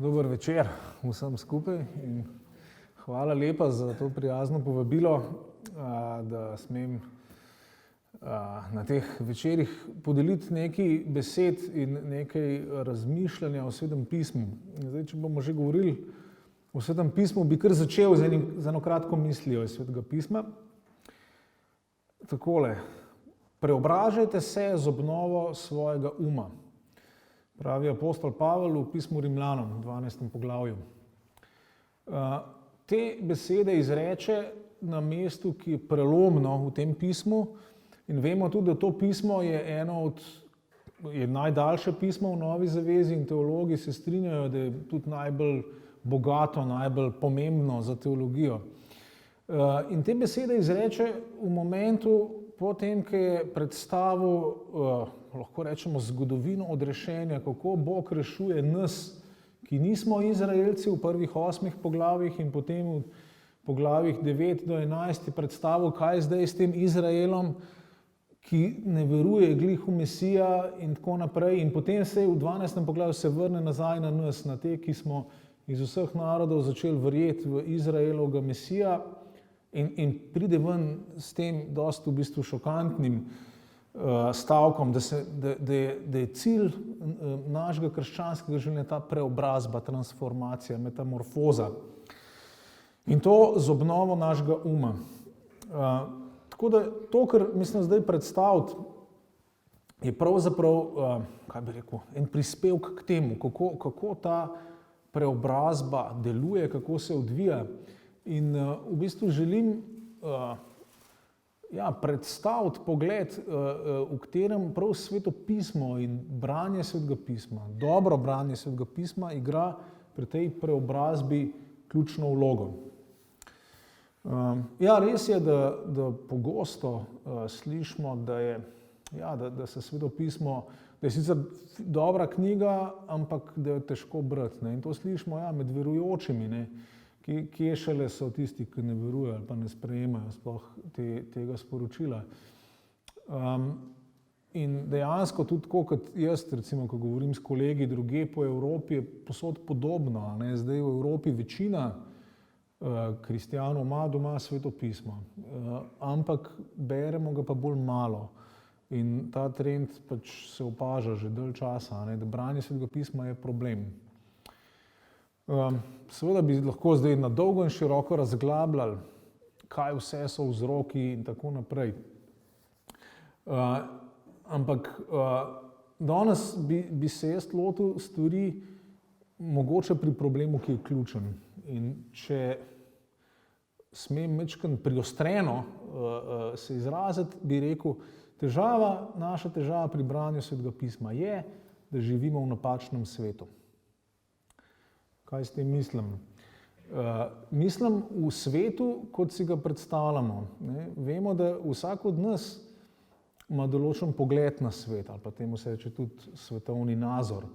Dober večer vsem skupaj in hvala lepa za to prijazno povabilo, da smem na teh večerih podeliti nekaj besed in nekaj razmišljanja o Svetem pismu. Zdaj, če bomo že govorili o Svetem pismu, bi kar začel z eno kratko mislijo iz Svetega pisma. Takole, preobražajte se z obnovo svojega uma, pravi apostol Pavel v pismu Rimljanom, 12. poglavju. Te besede izreče na mestu, ki je prelomno v tem pismu in vemo tudi, da to pismo je je najdaljše pismo v Novi zavezi in teologi se strinjajo, da je tudi najbolj bogato, najbolj pomembno za teologijo. In te besede izreče v momentu potem, ko je predstavil, lahko rečemo, zgodovino odrešenja, kako Bog rešuje nas, ki nismo Izraelci v prvih 8 poglavjih in potem v poglavjih 9 do 11 predstavil, kaj zdaj s tem Izraelom, ki ne veruje glih v Mesija in tako naprej. In potem se v 12. poglavju se vrne nazaj na nas, na te, ki smo iz vseh narodov začeli verjeti v Izraelovega Mesija in pride ven s tem dosti v bistvu šokantnim stavkom, da je cilj našega krščanskega življenja ta preobrazba, transformacija, metamorfoza. In to z obnovo našega uma. Tako da to, kar mislim zdaj predstaviti, je pravzaprav, kaj bi rekel, en prispevek k temu, kako ta preobrazba deluje, kako se odvija. In v bistvu želim predstaviti pogled, v katerem prav Sveto pismo in branje Svetega pisma, dobro branje Svetega pisma igra pri tej preobrazbi ključno vlogo. Res je, da pogosto slišimo, da se Sveto pismo, da je sicer dobra knjiga, ampak da jo težko brati. In to slišimo med verujočimi, kje šele so tisti, ki ne verujejo ali pa ne sprejemajo sploh tega sporočila. In dejansko tudi tako kot jaz, recimo, ko govorim s kolegi drugje po Evropi, je povsod podobno. Zdaj v Evropi večina kristjanov ima doma Sveto pismo, ampak beremo ga pa bolj malo. In ta trend pač se opaža že dalj časa, da branje Svetega pisma je problem. Seveda bi lahko zdaj na dolgo in široko razglabljali, kaj vse so vzroki in tako naprej. Ampak danes bi se jaz lotil stvari mogoče pri problemu, ki je ključen. In če smem majčkeno priostreno se izraziti, bi rekel, naša težava pri branju Svetega pisma je, da živimo v napačnem svetu. Kaj s tem mislim? Mislim v svetu, kot si ga predstavljamo. Vemo, da vsak od nas ima določen pogled na svet, ali pa temu se reče tudi svetovni nazor.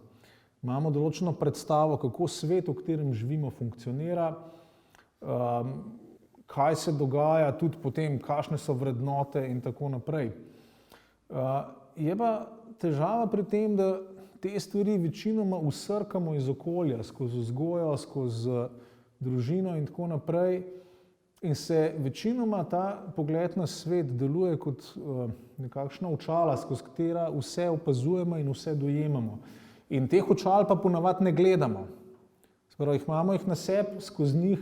Imamo določeno predstavo, kako svet, v katerem živimo, funkcionira, kaj se dogaja, tudi potem, kakšne so vrednote in tako naprej. Je pa težava pri tem, da te stvari večinoma usrkamo iz okolja, skozi vzgojo, skozi družino in tako naprej. In se večinoma ta pogled na svet deluje kot nekakšna očala, skozi katera vse opazujemo in vse dojemamo. In teh očal pa ponavadi ne gledamo. Imamo jih na sebi, skozi njih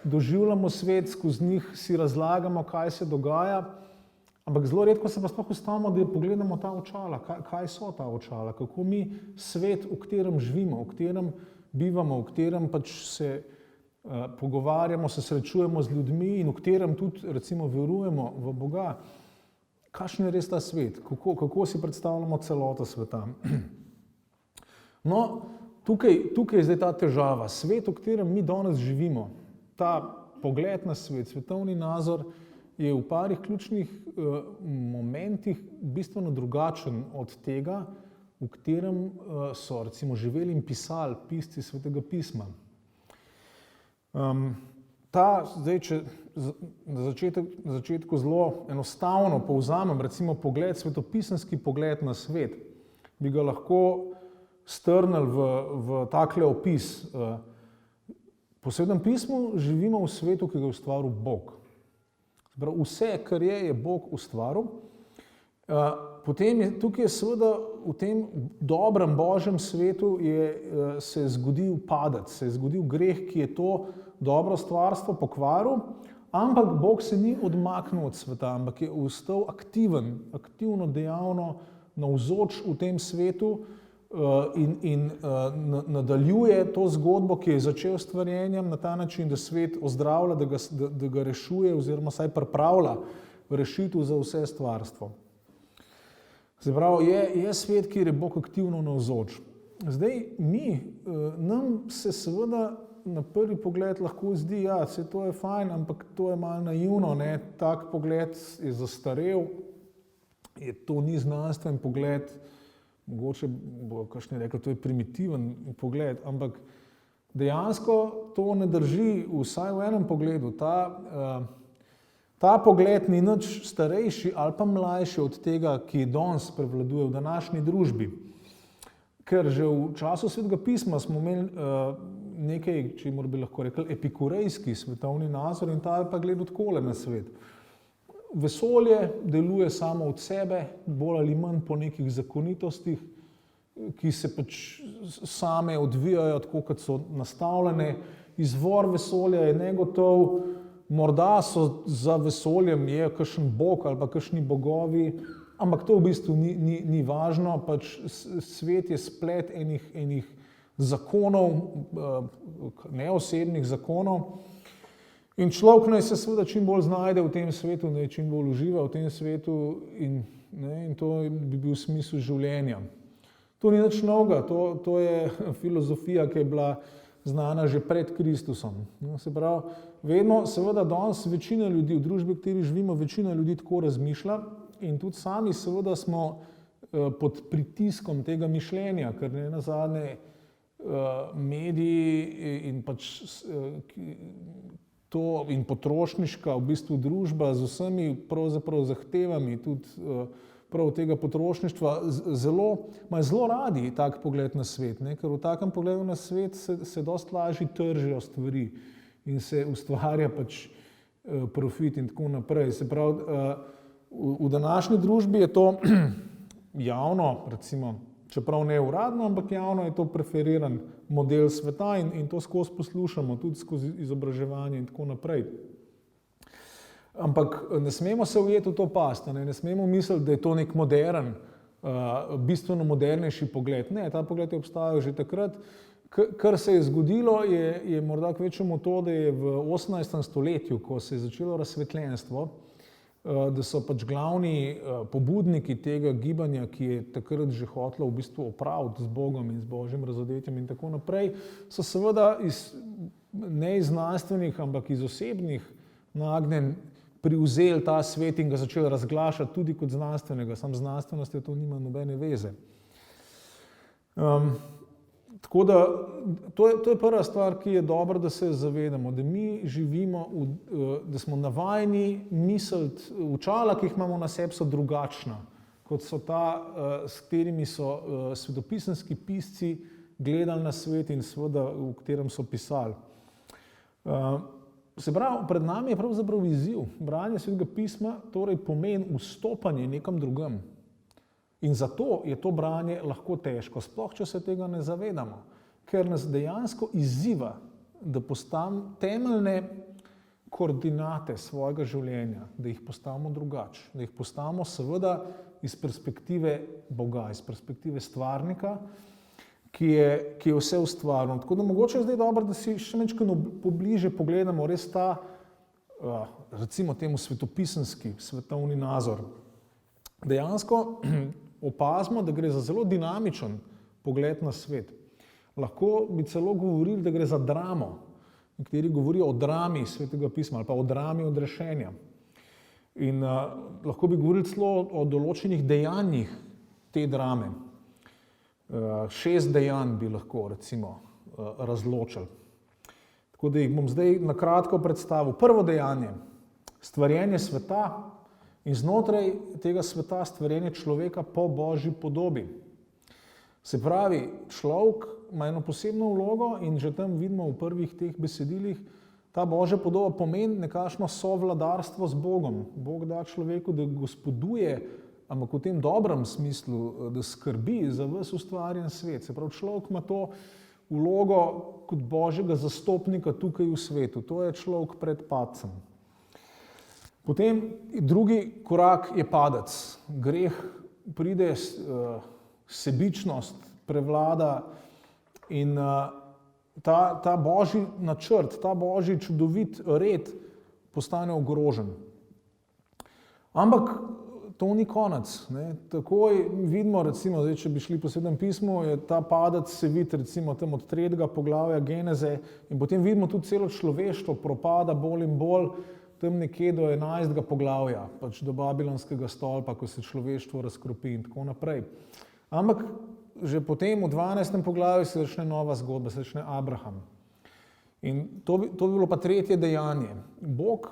doživljamo svet, skozi njih si razlagamo, kaj se dogaja. Ampak zelo redko se pa sploh ustavimo, da pogledamo ta očala, kaj so ta očala, kako mi svet, v katerem živimo, v katerem bivamo, v katerem pač se pogovarjamo, se srečujemo z ljudmi in v katerem tudi recimo verujemo v Boga. Kakšen je res ta svet? Kako si predstavljamo celoto sveta? No, tukaj je zdaj ta težava. Svet, v katerem mi danes živimo, ta pogled na svet, svetovni nazor, je v parih ključnih momentih bistveno drugačen od tega, v katerem so recimo živeli in pisali pisci Svetega pisma. Zdaj, če na začetku zelo enostavno povzamem, recimo svetopisemski pogled na svet, bi ga lahko strnili v takle opis. Po Svetem pismu živimo v svetu, ki ga je ustvaril Bog. Vse, kar je Bog ustvaril. Potem je tukaj seveda v tem dobrem Božjem svetu se je zgodil padec, se je zgodil greh, ki je to dobro stvarstvo pokvaril, ampak Bog se ni odmaknil od sveta, ampak je ostal aktiven, aktivno, dejavno navzoč v tem svetu in nadaljuje to zgodbo, ki je začel s stvarjenjem na ta način, da svet ozdravlja, da ga rešuje oziroma saj pripravlja rešitev za vse stvarstvo. Se pravi, je svet, kjer je Bog aktivno navzoč. Zdaj, nam se seveda na prvi pogled lahko zdi, ja, vse to je fajn, ampak to je malo naivno, ne? Tak pogled je zastarel, to ni znanstven pogled, mogoče bo kakšni rekli, to je primitiven pogled, ampak dejansko to ne drži, vsaj v enem pogledu. Ta pogled ni nič starejši ali pa mlajši od tega, ki danes prevladuje v današnji družbi. Ker že v času Svetega pisma smo imeli nekaj, čemur bi lahko rekli, epikurejski svetovni nazor in ta je pa gledal takole na svet. Vesolje deluje samo od sebe, bolj ali manj po nekih zakonitostih, ki se pač same odvijajo tako, kot so nastavljene. Izvor vesolja je negotov, morda so za vesoljem je kakšen bog ali pa kakšni bogovi, ampak to v bistvu ni važno, pač svet je splet enih zakonov, neosebnih zakonov in človek naj se seveda čim bolj znajde v tem svetu, naj čim bolj uživa v tem svetu in to bi bil smisel življenja. To ni nič novega, to je filozofija, ki je bila znana že pred Kristusom. Se pravi, vedno, seveda danes večina ljudi, v družbi, v kateri živimo, večina ljudi tako razmišlja in tudi sami seveda smo pod pritiskom tega mišljenja, ker ne nazadnje mediji in pač to in potrošniška v bistvu družba z vsemi pravzaprav zahtevami tudi prav tega potrošništva imajo zelo radi tak pogled na svet, ne? Ker v takem pogledu na svet se dosti lažje tržijo stvari in se ustvarja pač profit in tako naprej. Se pravi, v današnji družbi je to javno, recimo, čeprav ne uradno, ampak javno je to preferiran model sveta in to skozi poslušamo, tudi skozi izobraževanje in tako naprej. Ampak ne smemo se ujeti v to past, ne smemo misliti, da je to nek modern, bistveno modernejši pogled. Ne, ta pogled je obstajal že takrat. Kar se je zgodilo, je morda kvečjemu to, da je v 18. stoletju, ko se je začelo razsvetljenstvo, da so pač glavni pobudniki tega gibanja, ki je takrat že hotelo v bistvu opraviti z Bogom in z Božjim razodetjem in tako naprej, so seveda ne iz znanstvenih, ampak iz osebnih nagnjenj privzeli ta svet in ga začeli razglašati tudi kot znanstvenega, samo znanstvenost to nima nobene veze. Tako da, to je prva stvar, ki je dobro, da se zavedamo, da mi živimo, da smo navajeni misliti, očala, ki jih imamo na sebi, so drugačna, kot so ta, s katerimi so svetopisemski pisci gledali na svet in seveda, v katerem so pisali. Se pravi, pred nami je pravzaprav izziv. Branje Svetega pisma torej pomeni vstopanje nekam drugam. In zato je to branje lahko težko, sploh če se tega ne zavedamo, ker nas dejansko izziva, da postavimo temeljne koordinate svojega življenja, da jih postavimo drugače, da jih postavimo seveda iz perspektive Boga, iz perspektive stvarnika, ki je vse ustvaril. Tako da mogoče je zdaj dobro, da si še nekaj pobliže pogledamo res ta, recimo temu svetopisemski svetovni nazor. Dejansko opazimo, da gre za zelo dinamičen pogled na svet. Lahko bi celo govorili, da gre za dramo, nekateri govorijo o drami Svetega pisma ali pa o drami odrešenja. In lahko bi govorili celo o določenih dejanjih te drame. 6 dejanj bi lahko recimo razločili. Tako da jih bom zdaj na kratko predstavil. Prvo dejanje, stvarjenje sveta in znotraj tega sveta stvarjenje človeka po Božji podobi. Se pravi, človek ima eno posebno vlogo in že tam vidimo v prvih teh besedilih, ta Božja podoba pomeni nekakšno sovladarstvo z Bogom. Bog da človeku, da gospoduje, ampak v tem dobrem smislu, da skrbi za ves ustvarjen svet. Se pravi, človek ima to vlogo kot Božjega zastopnika tukaj v svetu. To je človek pred padcem. Potem drugi korak je padec. Greh pride, sebičnost prevlada in ta Božji načrt, ta Božji čudovit red postane ogrožen. Ampak to ni konec. Takoj vidimo, recimo, zdaj, če bi šli po Svetem pismu, je ta padec se vidi recimo tam od 3. poglavja Geneze in potem vidimo tudi celo človeštvo propada bolj in bolj tam nekje do 11. poglavja, pač do Babilonskega stolpa, ko se človeštvo razkropi in tako naprej. Ampak že potem v 12. poglavju se začne nova zgodba, se začne Abraham. In to bi bilo pa tretje dejanje. Bog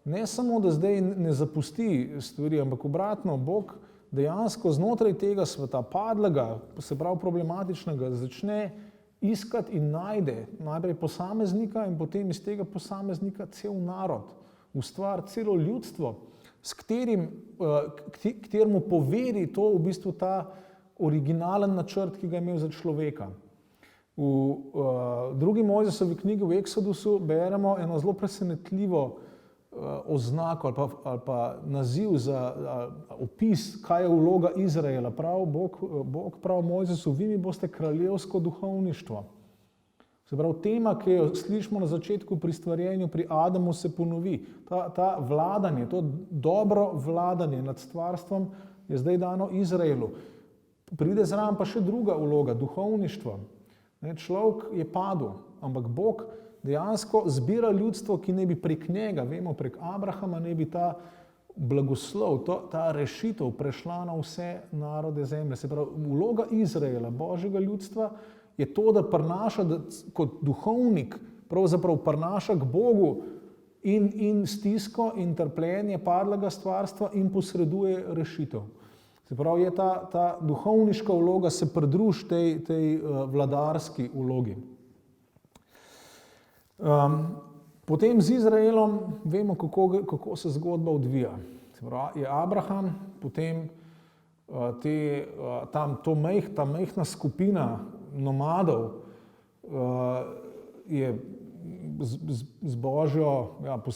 ne samo, da zdaj ne zapusti stvari, ampak obratno, Bog dejansko znotraj tega sveta padlega, se pravi problematičnega, začne iskati in najde najprej posameznika in potem iz tega posameznika cel narod, ustvari celo ljudstvo, s kateremu poveri to v bistvu ta originalen načrt, ki ga je imel za človeka. V drugi Mojzesovi knjigi v Eksodusu beremo eno zelo presenetljivo oznako ali pa naziv za opis, kaj je vloga Izraela. Bog pravi Mojzesu, vi mi boste kraljevsko duhovništvo. Se pravi, tema, ki jo slišimo na začetku pri stvarjenju, pri Adamu se ponovi. Ta vladanje, to dobro vladanje nad stvarstvom je zdaj dano Izraelu. Pride zraven pa še druga vloga, duhovništvo. Človek je padel, ampak Bog dejansko zbira ljudstvo, ki ne bi prek njega, vemo prek Abrahama, ne bi ta blagoslov, ta rešitev prešla na vse narode zemlje. Se pravi, vloga Izraela, Božjega ljudstva, je to, da prinaša, da kot duhovnik pravzaprav prinaša k Bogu in stisko in trpljenje padlega stvarstva in posreduje rešitev. Se pravi, je ta duhovniška vloga se pridruži tej vladarski vlogi. Potem z Izraelom vemo, kako se zgodba odvija. Se pravi, je Abraham, potem ta majhna skupina nomadov je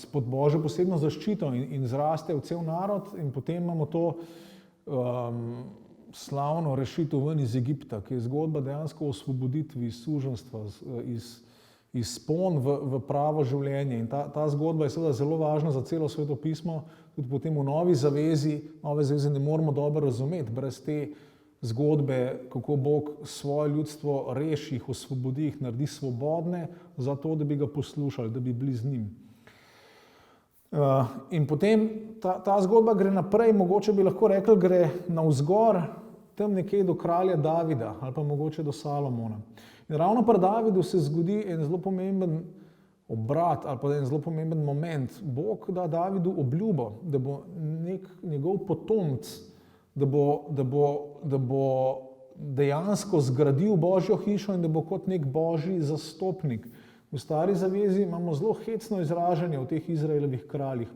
pod Božjo posebno zaščito in zraste v cel narod in potem imamo to slavno rešitev ven iz Egipta, ki je zgodba dejansko o osvoboditvi iz suženjstva, iz spon v pravo življenje. In ta zgodba je seveda zelo važna za celo Sveto pismo, tudi potem v Novi zavezi ne moremo dobro razumeti brez te zgodbe, kako Bog svoje ljudstvo reši, jih osvobodi, jih naredi svobodne, zato da bi ga poslušali, da bi bili z njim. In potem ta zgodba gre naprej, mogoče bi lahko rekli, gre navzgor, tam nekje do kralja Davida ali pa mogoče do Salomona. In ravno pri Davidu se zgodi en zelo pomemben obrat ali pa en zelo pomemben moment. Bog da Davidu obljubo, da bo njegov potomec, da bo dejansko zgradil Božjo hišo in da bo kot nek Božji zastopnik. V Stari zavezi imamo zelo hecno izražanje v teh Izraelovih kraljih.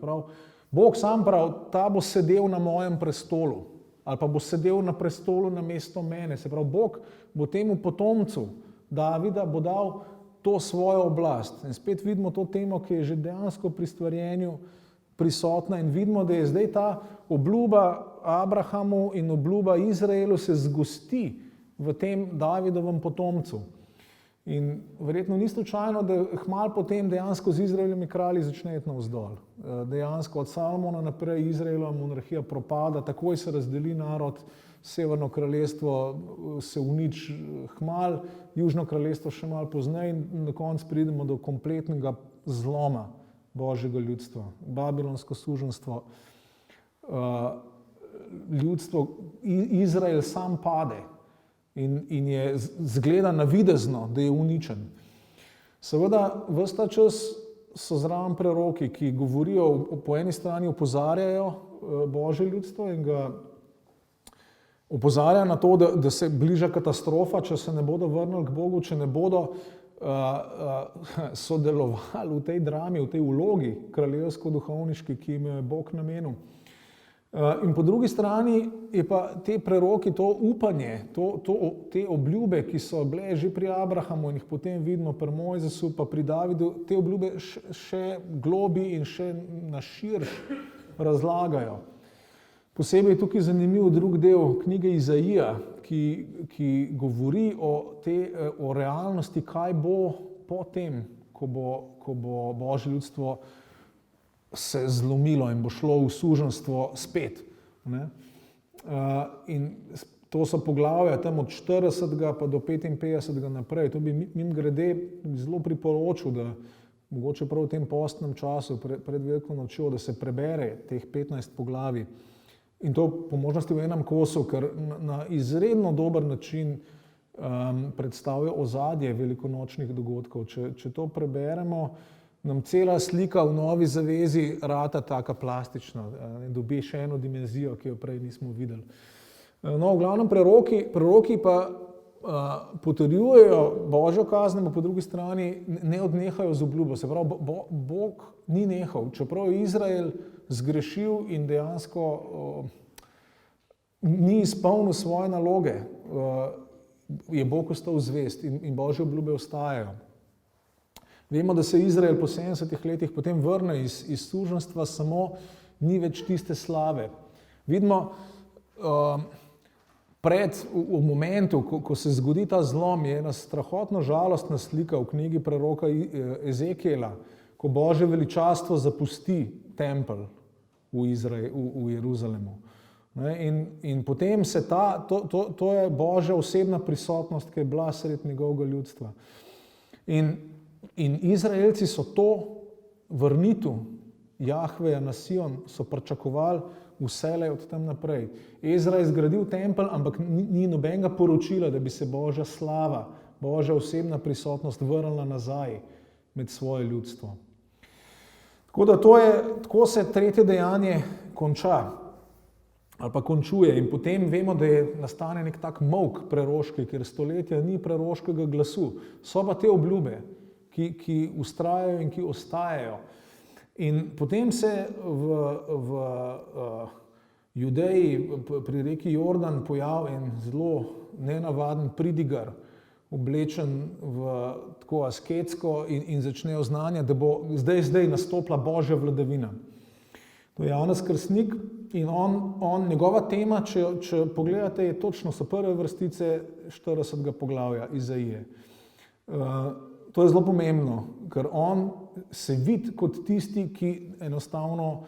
Bog sam pravi, ta bo sedel na mojem prestolu ali pa bo sedel na prestolu namesto mene. Se pravi, Bog bo temu potomcu Davida bo dal to svojo oblast. In spet vidimo to temo, ki je že dejansko pri stvarjenju prisotna in vidimo, da je zdaj ta obljuba Abrahamu in obljuba Izraelu se zgosti v tem Davidovem potomcu. In verjetno ni slučajno, da kmalu potem dejansko z Izraelovimi kralji začne iti navzdol. Dejansko od Salomona naprej Izraelova monarhija propada, takoj se razdeli narod, Severno kraljestvo se uniči kmalu, Južno kraljestvo še malo pozneje in na koncu pridemo do kompletnega zloma Božjega ljudstva. Babilonsko suženjstvo, ljudstvo, Izrael sam pade. In je zgleda navidezno, da je uničen. Seveda, ves ta čas so zraven preroki, ki govorijo, po eni strani opozarjajo Božje ljudstvo in ga Opozarja na to, da se bliža katastrofa, če se ne bodo vrnili k Bogu, če ne bodo sodelovali v tej drami, v tej vlogi kraljevsko-duhovniški, ki jim je Bog namenil. In po drugi strani je pa te preroki, to upanje, te obljube, ki so bile že pri Abrahamu in jih potem vidimo pri Mojzesu, pa pri Davidu, te obljube še globi in še na širš razlagajo. Posebej je tukaj zanimiv drug del knjige Izaija, ki govori o realnosti, kaj bo potem, ko bo Božje ljudstvo se zlomilo in bo šlo v suženjstvo spet. Ne? In to so poglavja tam od 40. pa do 55. naprej. To bi mimogrede zelo priporočil, da mogoče prav v tem postnem času pred veliko nočjo, da se prebere teh 15 poglavij. In to po možnosti v enem kosu, ker na izredno dober način predstavlja ozadje velikonočnih dogodkov. Če to preberemo, nam cela slika v Novi zavezi rata taka plastična, dobi še eno dimenzijo, ki jo prej nismo videli. No, v glavnem preroki pa potrjujejo Božjo kazen, po drugi strani ne odnehajo z obljubo. Se pravi, Bog ni nehal, čeprav je Izrael zgrešil in dejansko ni izpolnil svoje naloge, je Bog ostal zvest in Božje obljube ostajajo. Vemo, da se Izrael po 70 letih potem vrne iz suženjstva, samo ni več tiste slave. Vidimo, v momentu, ko se zgodi ta zlom, je ena strahotno žalostna slika v knjigi preroka Ezekiela, ko Božje veličastvo zapusti tempelj v Jeruzalemu. In potem se to je Božja osebna prisotnost, ki je bila sred njegovega ljudstva. In Izraelci so to vrnitev Jahveja na Sion so pričakovali vselej od tam naprej. Ezra je zgradil tempelj, ampak ni nobenega poročila, da bi se Božja slava, Božja osebna prisotnost vrnila nazaj med svoje ljudstvo. Tako da tako se tretje dejanje konča ali pa končuje in potem vemo, da nastane nek tak molk preroški, ker stoletja ni preroškega glasu. So pa te obljube, ki vztrajajo in ki ostajajo. In potem se v Judeji pri reki Jordan pojavi en zelo nenavaden pridigar, oblečen v tako asketsko in začne oznanjati, da bo zdaj nastopila Božja vladavina. To je Janez Krstnik in njegova tema, če pogledate, je točno so prve vrstice 40. poglavja Izaije. To je zelo pomembno, ker on se vidi kot tisti, ki enostavno,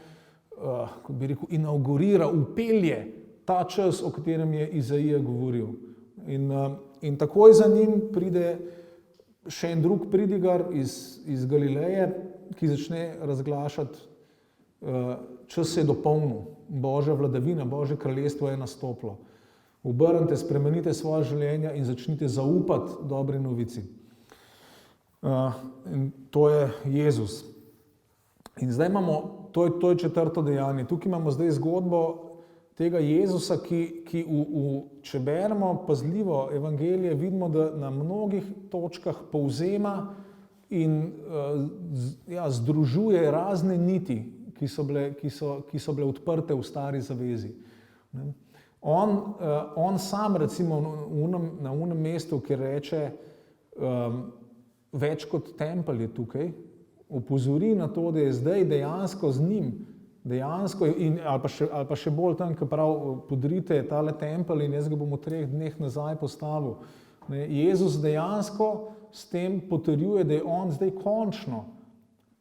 kot bi rekel, inaugurira, vpelje ta čas, o katerem je Izaija govoril. In takoj za njim pride še en drug pridigar iz Galileje, ki začne razglašati, čas se je dopolnil, Božja vladavina, Božje kraljestvo je nastopilo. Obrnite, spremenite svoje življenja in začnite zaupati dobri novici. In to je Jezus. In zdaj imamo, to je četrto dejanje. Tukaj imamo zdaj zgodbo tega Jezusa, ki če beremo pazljivo evangelije, vidimo, da na mnogih točkah povzema in združuje razne niti, ki so bile odprte v Stari zavezi. On sam recimo na unem mestu, kjer reče, več kot tempelj je tukaj, opozori na to, da je zdaj dejansko z njim, ali pa še bolj tam, ki pravi, podrite tale tempelj in jaz ga bom v 3 dneh nazaj postavil. Jezus dejansko s tem potrjuje, da je on zdaj končno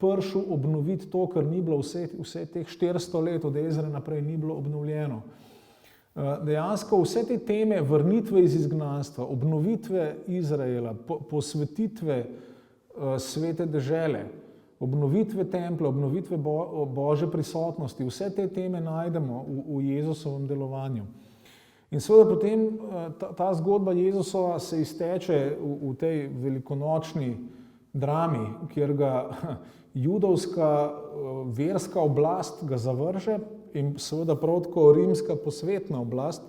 prišel obnoviti to, kar ni bilo vse teh 400 let od Ezre naprej ni bilo obnovljeno. Dejansko vse te teme vrnitve iz izgnanstva, obnovitve Izraela, posvetitve svete dežele, obnovitve templja, obnovitve Božje prisotnosti, vse te teme najdemo v Jezusovem delovanju. In seveda potem ta zgodba Jezusova se izteče v tej velikonočni drami, kjer ga judovska verska oblast ga zavrže in seveda prav tako rimska posvetna oblast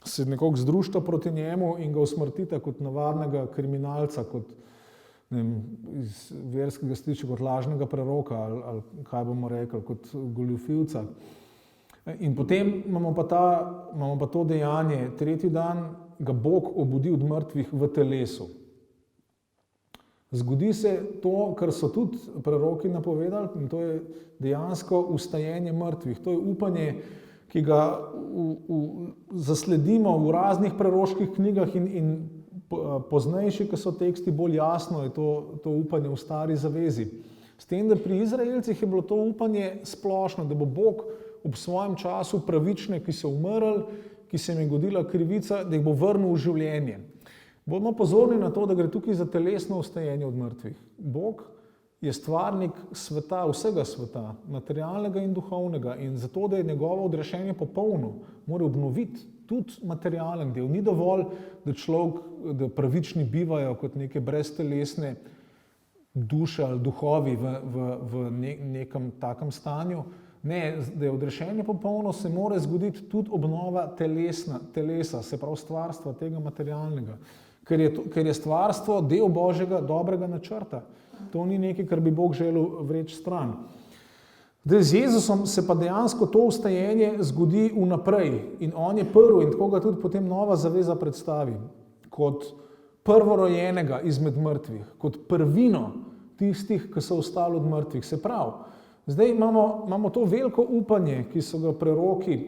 se nekako združita proti njemu in ga usmrtita kot navadnega kriminalca, kot ne vem, iz verskega stališča, kot lažnega preroka ali kaj bomo rekli, kot goljufivca. In potem imamo pa to dejanje, tretji dan ga Bog obudi od mrtvih v telesu. Zgodi se to, kar so tudi preroki napovedali, in to je dejansko vstajenje mrtvih. To je upanje, ki ga zasledimo v raznih preroških knjigah in poznejši, ki so teksti bolj jasno, je to upanje v Stari zavezi. S tem, da pri Izraelcih je bilo to upanje splošno, da bo Bog ob svojem času pravične, ki so umrli, ki se jim je godila krivica, da jih bo vrnil v življenje. Bodimo pozorni na to, da gre tukaj za telesno vstajenje od mrtvih. Bog je stvarnik sveta, vsega sveta, materialnega in duhovnega, in zato, da je njegovo odrešenje popolno, mora obnoviti tudi materialen del. Ni dovolj, da pravični bivajo kot neke breztelesne duše ali duhovi v nekem takem stanju. Ne, da je odrešenje popolno, se mora zgoditi tudi obnova telesa, se pravi stvarstva tega materialnega. Ker je stvarstvo del Božjega dobrega načrta. To ni nekaj, kar bi Bog želel vreči stran. Z Jezusom se pa dejansko to vstajenje zgodi vnaprej in on je prvi in tako ga tudi potem Nova zaveza predstavi kot prvorojenega izmed mrtvih, kot prvino tistih, ki so vstali od mrtvih. Se pravi, zdaj imamo to veliko upanje, ki so ga preroki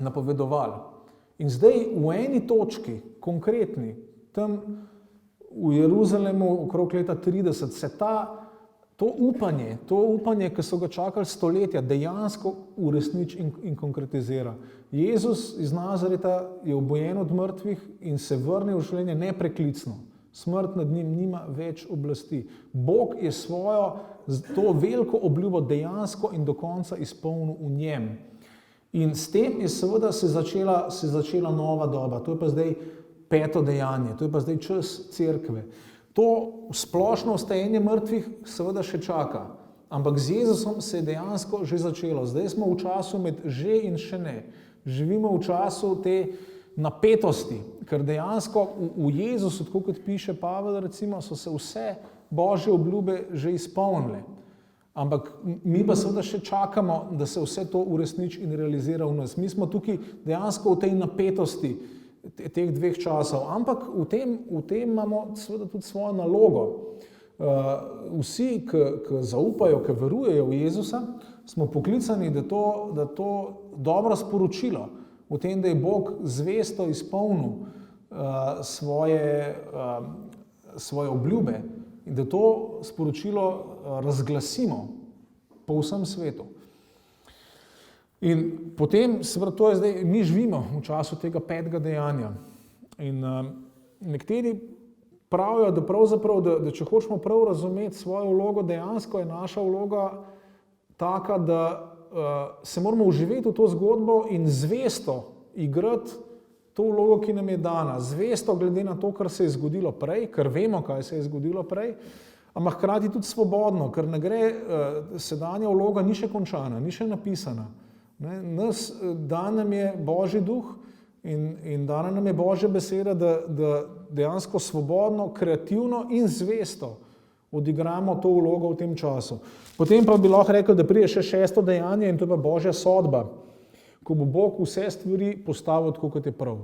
napovedovali. In zdaj v eni točki, konkretni, tam v Jeruzalemu okrog leta 30, se to upanje, ki so ga čakali stoletja, dejansko uresniči in konkretizira. Jezus iz Nazareta je obojen od mrtvih in se vrne v življenje nepreklicno. Smrt nad njim nima več oblasti. Bog je svojo to veliko obljubo dejansko in do konca izpolnil v njem. In s tem je seveda se začela nova doba. To je pa zdaj 5. dejanje, to je pa zdaj čas cerkve. To splošno vstajenje mrtvih seveda še čaka, ampak z Jezusom se je dejansko že začelo. Zdaj smo v času med že in še ne. Živimo v času te napetosti, ker dejansko v Jezusu, tako kot piše Pavel, recimo, so se vse Božje obljube že izpolnile. Ampak mi pa seveda še čakamo, da se vse to uresniči in realizira v nas. Mi smo tukaj dejansko v tej napetosti teh dveh časov, ampak v tem imamo seveda tudi svojo nalogo. Vsi, ki zaupajo, ki verujejo v Jezusa, smo poklicani, da to dobro sporočilo v tem, da je Bog zvesto izpolnil svoje obljube in da to sporočilo razglasimo po vsem svetu. In potem, seveda, to je zdaj, mi živimo v času tega 5. dejanja. In nekateri pravijo, da pravzaprav, da če hočemo prav razumeti svojo vlogo, dejansko je naša vloga taka, da se moramo vživeti v to zgodbo in zvesto igrati to vlogo, ki nam je dana. Zvesto glede na to, kar se je zgodilo prej, ker vemo, kaj se je zgodilo prej, ampak hkrati tudi svobodno, ker ne gre, sedanja vloga ni še končana, ni še napisana. Dan nam je Božji duh in dana nam je Božja beseda, da dejansko svobodno, kreativno in zvesto odigramo to vlogo v tem času. Potem pa bi lahko rekel, da pride še 6. dejanje in to je pa Božja sodba, ko bo Bog vse stvari postavil tako, kot je prav.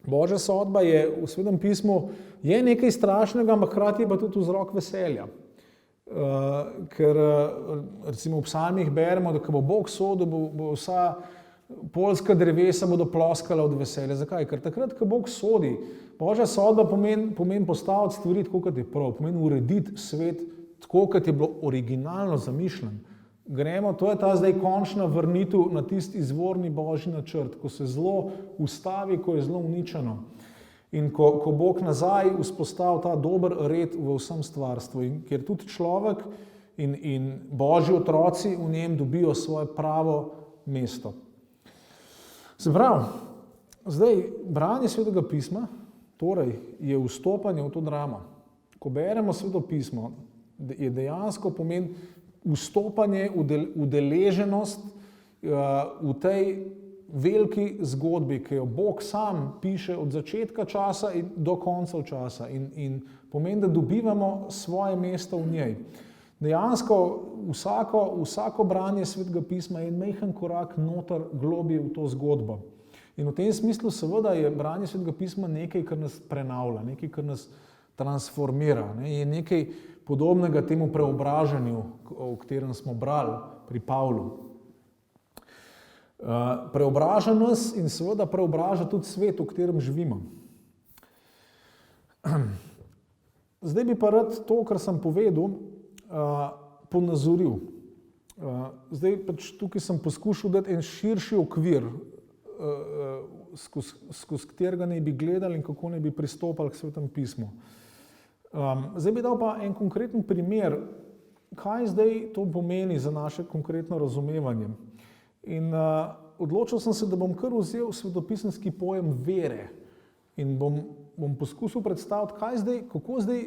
Božja sodba je v Svetem pismu je nekaj strašnega, ampak hkrati je pa tudi vzrok veselja. Ker recimo v psalmih beremo, da ko bo Bog sodil, bo vsa poljska drevesa bodo ploskala od veselja. Zakaj? Ker takrat, ko Bog sodi, Božja sodba pomeni postaviti stvari tako, kot je prav, pomeni urediti svet tako, kot je bilo originalno zamišljen. To je ta zdaj končna vrnitev na tisti izvorni Božji načrt, ko se zlo ustavi, ko je zlo uničeno. In ko Bog nazaj vzpostavi ta dober red v vsem stvarstvu, in kjer tudi človek in Božji otroci v njem dobijo svoje pravo mesto. Se pravi, zdaj branje Svetega pisma, torej je vstopanje v to dramo. Ko beremo Sveto pismo, je dejansko pomeni vstopanje, udeleženost v tej veliki zgodbi, ki jo Bog sam piše od začetka časa in do konca časa in pomeni, da dobivamo svoje mesto v njej. Dejansko vsako branje Svetega pisma je en majhen korak noter globje v to zgodbo. In v tem smislu seveda je branje Svetega pisma nekaj, kar nas prenavlja, nekaj, kar nas transformira. Je nekaj podobnega temu preobražanju, o katerem smo brali pri Pavlu. Preobraža nas in seveda preobraža tudi svet, v katerem živimo. Zdaj bi pa rad to, kar sem povedal, ponazoril. Zdaj pač tukaj sem poskušal dati en širši okvir, skozi katerega naj bi gledali in kako naj bi pristopali k Svetemu pismu. Zdaj bi dal pa en konkreten primer, kaj zdaj to pomeni za naše konkretno razumevanje. In odločil sem se, da bom kar vzel svetopisemski pojem vere in bom poskusil predstaviti, kako zdaj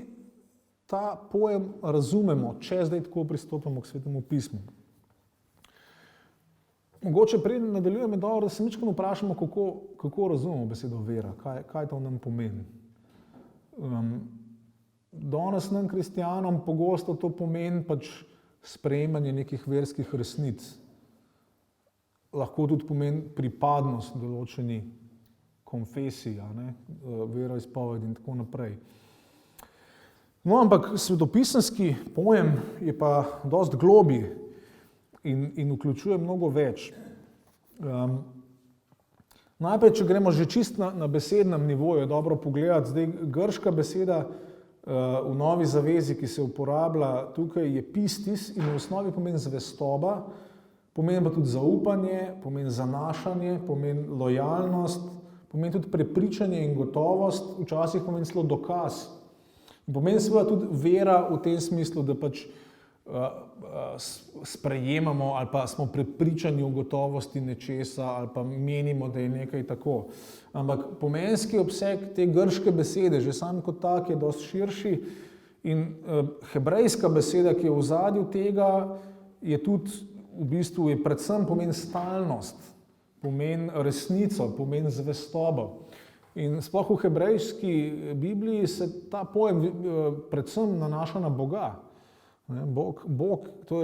ta pojem razumemo, če zdaj tako pristopamo k Svetemu pismu. Mogoče preden nadaljujemo, dobro, da se mičkeno vprašamo, kako razumemo besedo vera, kaj to nam pomeni. Danes nam, kristjanom, pogosto to pomeni pač sprejemanje nekih verskih resnic. Lahko tudi pomeni pripadnost določeni konfesiji, veroizpovedi in tako naprej. No, ampak svetopisemski pojem je pa dosti globlji in vključuje mnogo več. Najprej, če gremo že čist na besednem nivoju, je dobro pogledati, zdaj grška beseda v Novi zavezi, ki se uporablja tukaj, je pistis in v osnovi pomeni zvestoba, pomeni pa tudi zaupanje, pomeni zanašanje, pomeni lojalnost, pomeni tudi prepričanje in gotovost, včasih pomeni celo dokaz. In pomeni seveda tudi vera v tem smislu, da pač sprejemamo ali pa smo prepričani o gotovosti nečesa ali pa menimo, da je nekaj tako. Ampak pomenski obseg te grške besede, že sam kot tak, je dosti širši in hebrejska beseda, ki je v ozadju tega, je tudi v bistvu je predvsem pomeni stalnost, pomeni resnico, pomeni zvestobo. In sploh v hebrejski Bibliji se ta pojem predvsem nanaša na Boga. Bog, to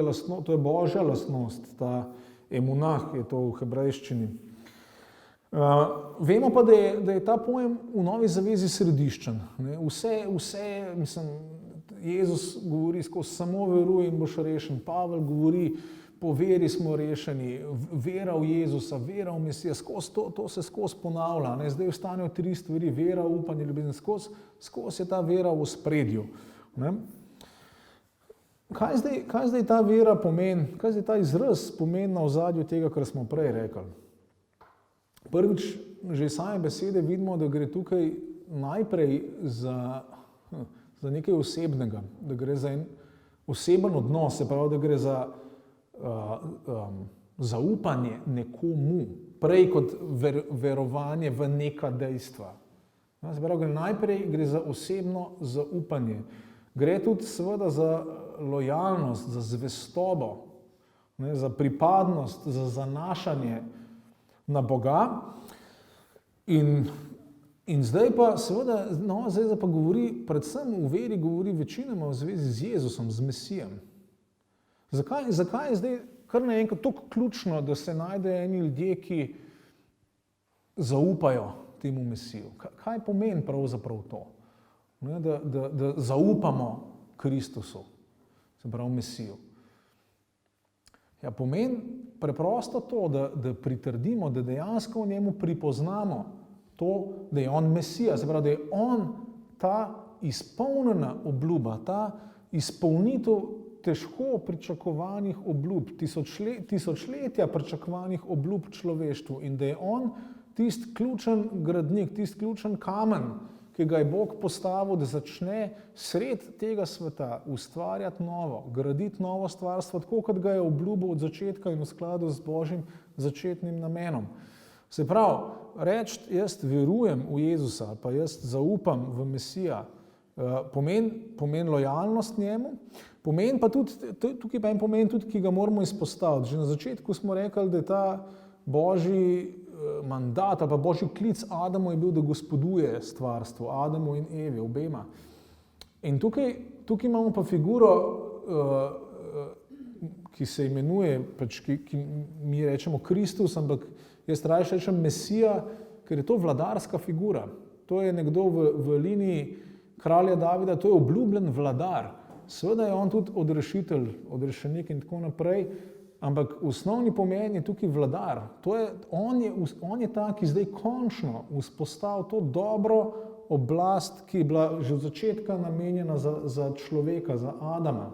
je Božja lastnost, ta emunah je to v hebrejščini. Vemo pa, da je ta pojem v Novi zavezi središčen. Mislim, Jezus govori skozi samo veruj in boš rešen. Pavel govori, po veri smo rešeni, vera v Jezusa, vera v Mesija, to se skozi ponavlja. Zdaj ostanejo 3 stvari, vera, upanje, ljubezen, skozi je ta vera v ospredju. Kaj zdaj ta vera pomeni, kaj zdaj ta izraz pomeni na ozadju tega, kar smo prej rekli? Prvič, že iz same besede vidimo, da gre tukaj najprej za nekaj osebnega, da gre za en oseben odnos, se pravi, da gre za zaupanje nekomu, prej kot verovanje v neka dejstva. Se pravi, najprej gre za osebno zaupanje. Gre tudi seveda za lojalnost, za zvestobo, za pripadnost, za zanašanje na Boga. In zdaj pa seveda Nova zaveza pa govori, predvsem v veri govori večinoma v zvezi z Jezusom, z Mesijem. Zakaj je zdaj kar naenkrat tako ključno, da se najdejo eni ljudje, ki zaupajo temu Mesiju? Kaj pomeni pravzaprav to? Da zaupamo Kristusu, se pravi Mesiju. Ja, pomeni preprosto to, da pritrdimo, da dejansko v njemu pripoznamo to, da je on Mesija, se pravi, da je on ta izpolnjena obljuba, ta izpolnitev težko pričakovanih obljub, tisočletja pričakovanih obljub človeštvu in da je on tisti ključen gradnik, tisti ključen kamen, ki ga je Bog postavil, da začne sred tega sveta ustvarjati novo, graditi novo stvarstvo, tako kot ga je obljubil od začetka in v skladu z Božjim začetnim namenom. Se pravi, reči, jaz verujem v Jezusa, pa jaz zaupam v Mesija, pomeni lojalnost njemu, pomeni pa tudi, tukaj pa en pomen tudi, ki ga moramo izpostaviti. Že na začetku smo rekli, da je ta Božji mandat ali pa božji klic Adamu je bil, da gospoduje stvarstvo, Adamu in Evi, obema. In tukaj imamo pa figuro, ki se imenuje, pač, ki mi rečemo Kristus, ampak jaz raje rečem Mesija, ker je to vladarska figura. To je nekdo v liniji kralja Davida, to je obljubljen vladar. Seveda je on tudi odrešitelj, odrešenik in tako naprej, ampak osnovni pomen je tukaj vladar. On je ta, ki zdaj končno vzpostavil to dobro oblast, ki je bila že od začetka namenjena za človeka, za Adama.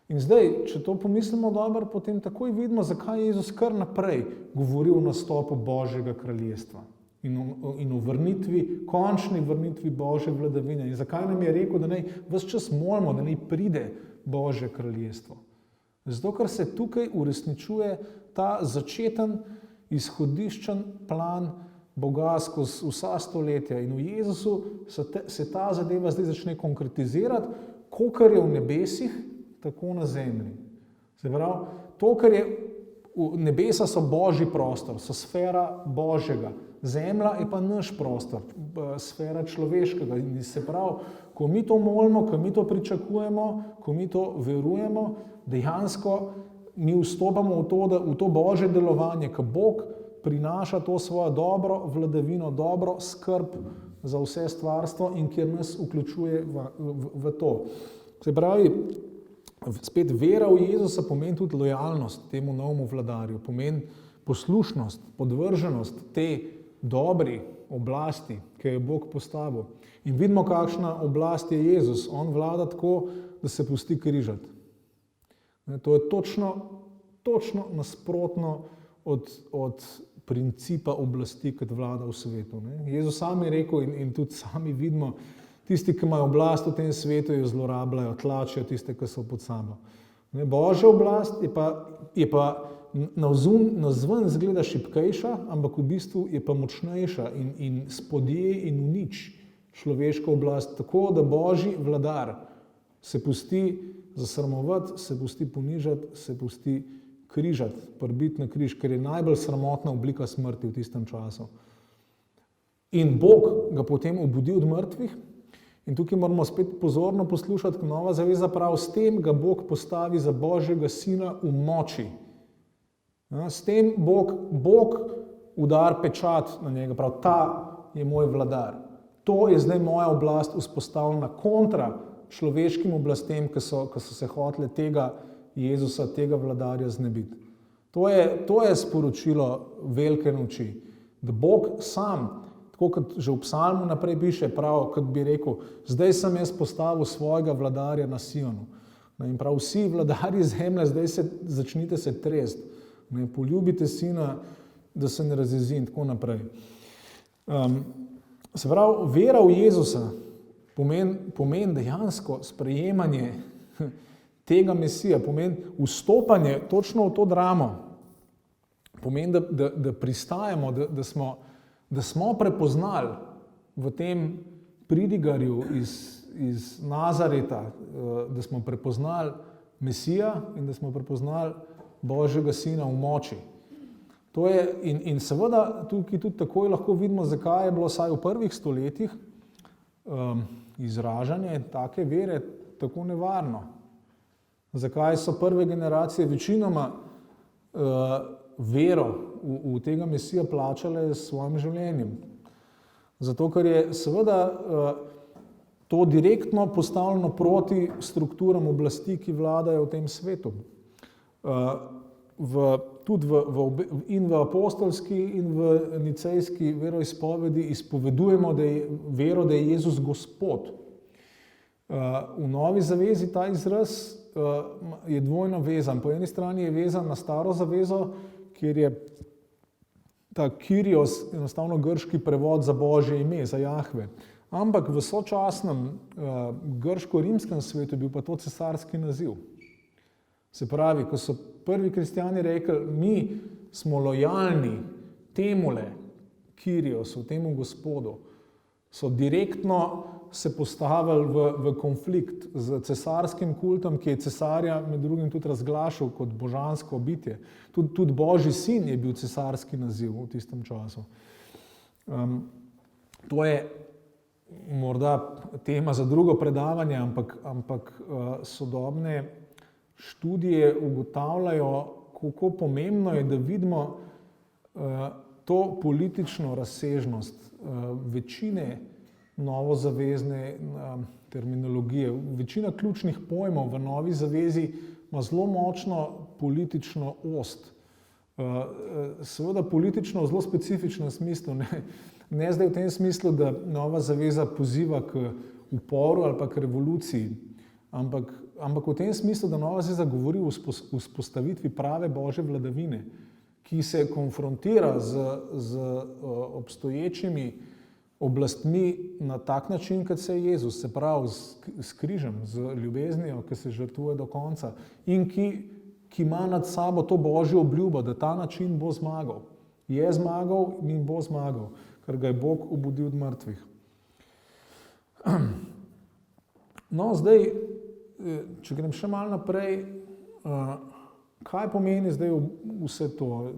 In zdaj, če to pomislimo dobro, potem takoj vidimo, zakaj je Jezus kar naprej govoril o nastopu Božjega kraljestva in o vrnitvi, končni vrnitvi Božje vladavine. In zakaj nam je rekel, da naj ves čas molimo, da naj pride Božje kraljestvo. Zato, ker se tukaj uresničuje ta začeten, izhodiščen plan Boga skozi vsa stoletja. In v Jezusu se ta zadeva zdaj začne konkretizirati, kakor je v nebesih, tako na zemlji. Se pravi, to, kar je nebesa so Božji prostor, so sfera Božjega. Zemlja je pa naš prostor, sfera človeškega. In se pravi, ko mi to molimo, ko mi to pričakujemo, ko mi to verujemo, dejansko mi vstopamo v to Božje delovanje, ko Bog prinaša to svojo dobro vladavino, dobro skrb za vse stvarstvo in kjer nas vključuje v to. Se pravi, spet vera v Jezusa pomeni tudi lojalnost temu novemu vladarju, pomeni poslušnost, podvrženost te dobri oblasti, ki je Bog postavil. In vidimo, kakšna oblast je Jezus. On vlada tako, da se pusti križati. To je točno nasprotno od principa oblasti, kot vlada v svetu. Jezus sam je rekel in tudi sami vidimo, tisti, ki imajo oblast v tem svetu, jo zlorabljajo, tlačijo tiste, ki so pod sabo. Božja oblast je pa navzven izgleda šibkejša, ampak v bistvu je pa močnejša in spodje in unič človeško oblast, tako da Božji vladar se pusti zasramovati, se pusti ponižati, se pusti križati, prbiti na križ, ker je najbolj sramotna oblika smrti v tistem času. In Bog ga potem obudi od mrtvih. In tukaj moramo spet pozorno poslušati, Nova zaveza pravi, s tem ga Bog postavi za Božjega sina v moči. S tem Bog udar pečat na njega, pravi, ta je moj vladar. To je zdaj moja oblast vzpostavljena kontra človeškim oblastem, ki so se hotele tega Jezusa, tega vladarja znebiti. To je sporočilo velike noči, da Bog sam, tako kot že v psalmu naprej piše, prav, kot bi rekel, zdaj sem jaz postavil svojega vladarja na Sionu. In prav vsi vladarji zemlje, zdaj začnite se tresti, poljubite sina, da se ne razjezi in tako naprej. Se pravi, vera v Jezusa pomeni dejansko sprejemanje tega Mesija, pomeni vstopanje točno v to dramo, pomeni, da pristajamo, da smo prepoznali v tem pridigarju iz Nazareta, da smo prepoznali Mesija in da smo prepoznali Božjega sina v moči. To je, in seveda tukaj tudi takoj lahko vidimo, zakaj je bilo vsaj v prvih stoletjih izražanje take vere tako nevarno. Zakaj so prve generacije večinoma vero v tega Mesija plačale s svojim življenjem. Zato, ker je seveda to direktno postavljeno proti strukturam oblasti, ki vladajo v tem svetu. Tudi v apostolski in v nicejski veroizpovedi izpovedujemo vero, da je Jezus Gospod. V Novi zavezi ta izraz je dvojno vezan. Po eni strani je vezan na staro zavezo, kjer je ta Kyrios, enostavno grški prevod za Božje ime, za Jahve. Ampak v sočasnem grško-rimskem svetu je bil pa to cesarski naziv. Se pravi, ko so prvi kristjani rekli, mi smo lojalni temule Kyriosu, temu Gospodu, so direktno se postavili v konflikt z cesarskim kultom, ki je cesarja med drugim tudi razglašal kot božansko bitje. Tudi Božji sin je bil cesarski naziv v tistem času. To je morda tema za drugo predavanje, ampak sodobne študije ugotavljajo, kako pomembno je, da vidimo to politično razsežnost večine novozavezne terminologije. Večina ključnih pojmov v Novi zavezi ima zelo močno politično ost. Seveda politično v zelo specifičnem smislu, ne zdaj v tem smislu, da Nova zaveza poziva k uporu ali pa k revoluciji, ampak v tem smislu, da Nova zaveza govori o vzpostavitvi prave Božje vladavine, ki se konfrontira z obstoječimi oblastmi na tak način, kot se je Jezus, se pravi s križem, z ljubeznijo, ki se žrtvuje do konca in ki ima nad sabo to Božjo obljubo, da ta način bo zmagal. Je zmagal in bo zmagal, ker ga je Bog obudil od mrtvih. No, zdaj, če grem še malo naprej, kaj pomeni zdaj vse to,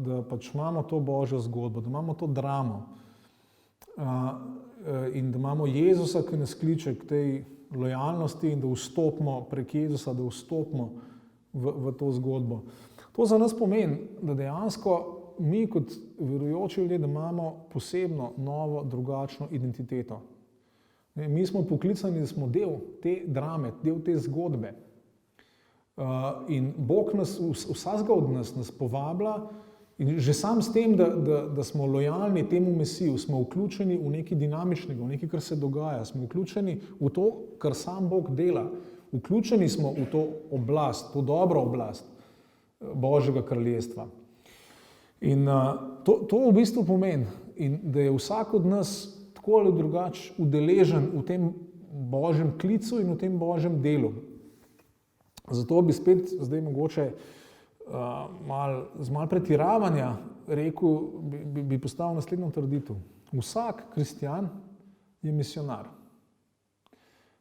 da pač imamo to Božjo zgodbo, da imamo to dramo in da imamo Jezusa, ki nas kliče k tej lojalnosti in da vstopimo prek Jezusa, da vstopimo v to zgodbo. To za nas pomeni, da dejansko mi kot verujoči ljudje, da imamo posebno, novo, drugačno identiteto. Mi smo poklicani, da smo del te drame, del te zgodbe. In Bog nas, vsakega od nas povablja in že sam s tem, da smo lojalni temu Mesiju, smo vključeni v nekaj dinamičnega, v nekaj, kar se dogaja, smo vključeni v to, kar sam Bog dela. Vključeni smo v to oblast, to dobro oblast Božjega kraljestva. In to v bistvu pomeni, in da je vsak od nas tako ali drugače udeležen v tem Božjem klicu in v tem Božjem delu. Zato bi spet zdaj mogoče z malo pretiravanja rekel, bi postavil naslednjo trditev. Vsak kristjan je misionar.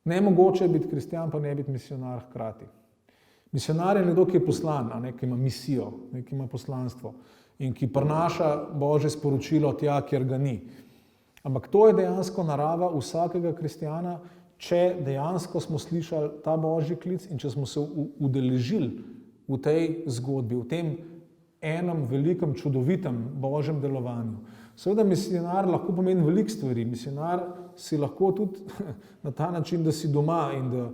Nemogoče je biti kristjan, pa ne biti misionar hkrati. Misionar je nekdo, ki je poslan, ki ima misijo, ki ima poslanstvo in ki prinaša Božje sporočilo tja, kjer ga ni. Ampak to je dejansko narava vsakega kristjana, če dejansko smo slišali ta Božji klic in če smo se udeležili v tej zgodbi, v tem enem velikem, čudovitem Božjem delovanju. Seveda misionar lahko pomeni veliko stvari. Misionar si lahko tudi na ta način, da si doma in da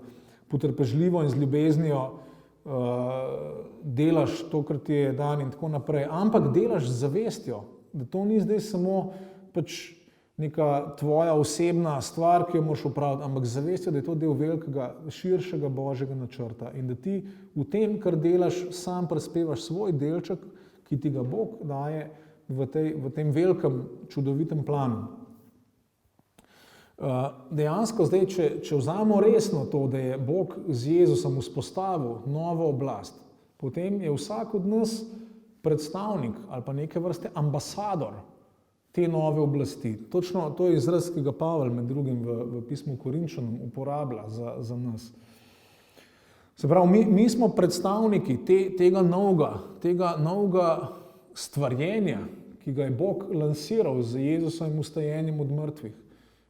potrpežljivo in z ljubeznijo delaš to, kar ti je dan in tako naprej. Ampak delaš z zavestjo, da to ni zdaj samo pač neka tvoja osebna stvar, ki jo moraš opraviti, ampak z zavestjo, da je to del velikega, širšega Božjega načrta in da ti v tem, kar delaš, sam prispevaš svoj delček, ki ti ga Bog daje v tem velikem, čudovitem planu. Dejansko zdaj, če vzamemo resno to, da je Bog z Jezusom vzpostavil novo oblast, potem je vsak od nas predstavnik ali pa neke vrste ambasador te nove oblasti. Točno to je izraz, ki ga Pavel med drugim v pismu Korinčanom uporablja za nas. Se pravi, mi smo predstavniki tega novega stvarjenja, ki ga je Bog lansiral z Jezusovim vstajenjem od mrtvih.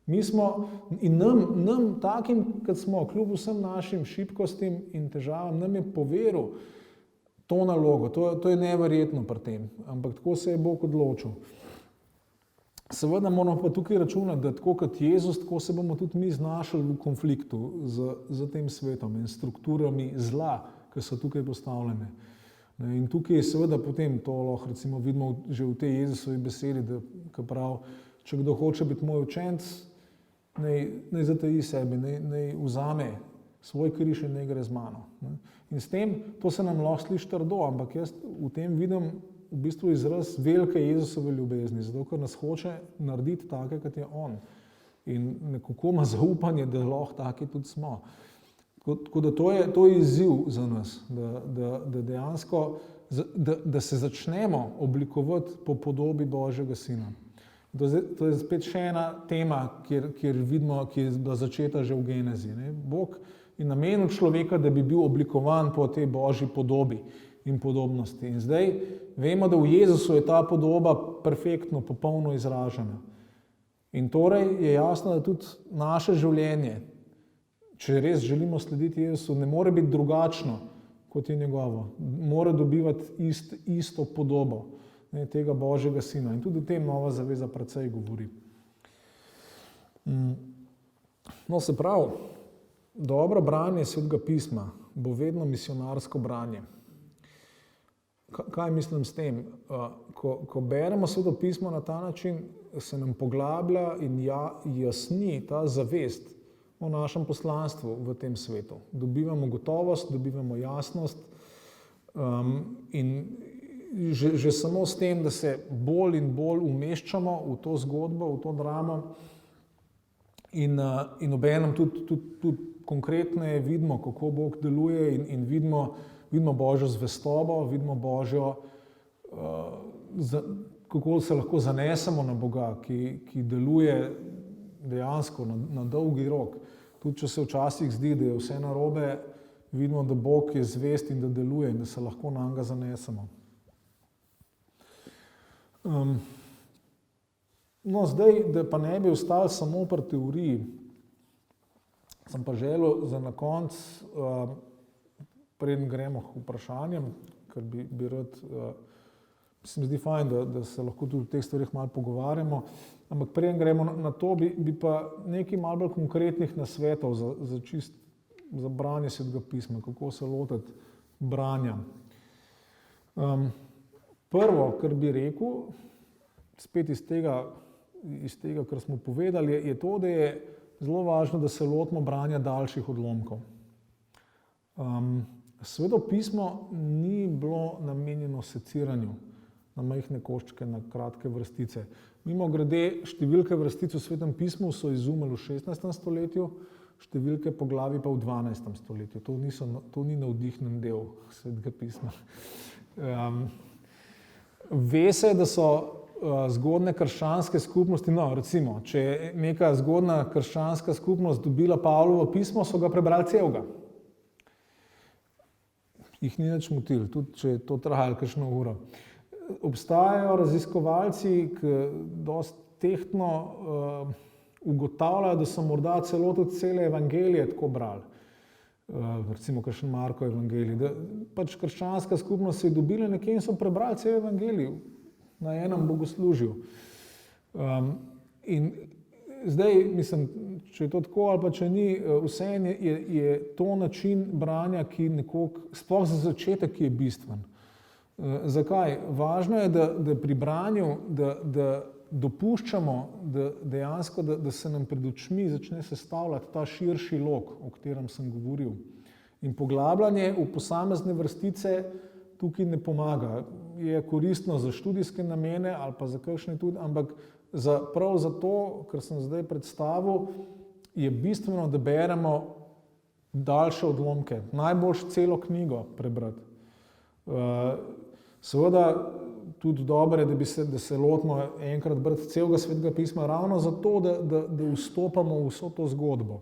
Mi smo in nam takim, kot smo, kljub vsem našim šibkostim in težavam, nam je poveril to nalogo. To je neverjetno pri tem, ampak tako se je Bog odločil. Seveda moramo pa tukaj računati, da tako kot Jezus, tako se bomo tudi mi znašli v konfliktu z tem svetom in strukturami zla, ki so tukaj postavljene. In tukaj je seveda potem to lahko recimo vidimo že v tej Jezusovi besedi, da pravi, če kdo hoče biti moj učenec, naj zataji sebi, naj vzame svoj križ in naj gre z mano. In s tem, to se nam lahko sliši trdo, ampak jaz v tem vidim v bistvu izraz velike Jezusove ljubezni, zato ker nas hoče narediti take, kot je on. In nekako ima zaupanje, da lahko taki tudi smo. Tako da to je izziv za nas, da dejansko, da se začnemo oblikovati po podobi Božjega Sina. To je spet še ena tema, kjer vidimo, ki je bila začeta že v Genezi. Ne? Bog je namenil človeka, da bi bil oblikovan po tej božji podobi in podobnosti. In zdaj vemo, da v Jezusu je ta podoba perfektno, popolno izražena. In torej je jasno, da tudi naše življenje, če res želimo slediti Jezusu, ne more biti drugačno, kot je njegovo. Mora dobivati isto podobo, ne, tega Božjega Sina. In tudi o tem Nova zaveza precej govori. No, se pravi, dobro branje Svetega pisma bo vedno misionarsko branje. Kaj mislim s tem? Ko beremo Sveto pismo na ta način, se nam poglablja in jasni ta zavest o našem poslanstvu v tem svetu. Dobivamo gotovost, dobivamo jasnost in že samo s tem, da se bolj in bolj umeščamo v to zgodbo, v to dramo in obenem tudi konkretneje vidimo, kako Bog deluje in vidimo Božjo zvestobo, vidimo Božjo, kako se lahko zanesemo na Boga, ki deluje dejansko na dolgi rok. Tudi če se včasih zdi, da je vse narobe, vidimo, da Bog je zvest in da deluje in da se lahko na njega zanesemo. No, zdaj, da pa ne bi ostali samo pri teoriji, sem pa želel za na konec, preden gremo k vprašanjem, ker bi rad, se mi zdi fajn, da se lahko tudi o teh stvarih malo pogovarjamo, ampak preden gremo na to, bi pa nekaj malo bolj konkretnih nasvetov za branje Svetega pisma, kako se lotiti branja. Prvo, kar bi rekel, spet iz tega, kar smo povedali, je to, da je zelo važno, da se lotimo branja daljših odlomkov. Sveto pismo ni bilo namenjeno seciranju na majhne koščke, na kratke vrstice. Mimogrede, številke vrstic v Svetem pismu so izumili v 16. stoletju, številke poglavij pa v 12. stoletju. To ni navdihnjen del Svetega pisma. Ve se, da so zgodne krščanske skupnosti, no recimo, če je neka zgodna krščanska skupnost dobila Pavlovo pismo, so ga prebrali celega. Jih ni nič motil, tudi če je to trajalo kakšno uro. Obstajajo raziskovalci, ki dosti tehtno ugotavljajo, da so morda celo tudi cele evangelije tako brali. Recimo kakšen Markov evangelij. Da pač krščanska skupnost se je dobila nekje in so prebrali cel evangelij na enem bogoslužju. In zdaj, mislim, če je to tako ali pa če ni, vseeno je to način branja, ki nekoliko, sploh za začetek, ki je bistven. Zakaj? Važno je, da pri branju, da dopuščamo, da se nam pred očmi začne sestavljati ta širši lok, o katerem sem govoril. In poglabljanje v posamezne vrstice tukaj ne pomaga. Je koristno za študijske namene ali pa za kakšne tudi, ampak prav zato, kar sem zdaj predstavil, je bistveno, da beremo daljše odlomke. Najboljše celo knjigo prebrati. Seveda tudi dobro je, da se lotimo enkrat brati celega Svetega pisma, ravno zato, da vstopamo v vso to zgodbo.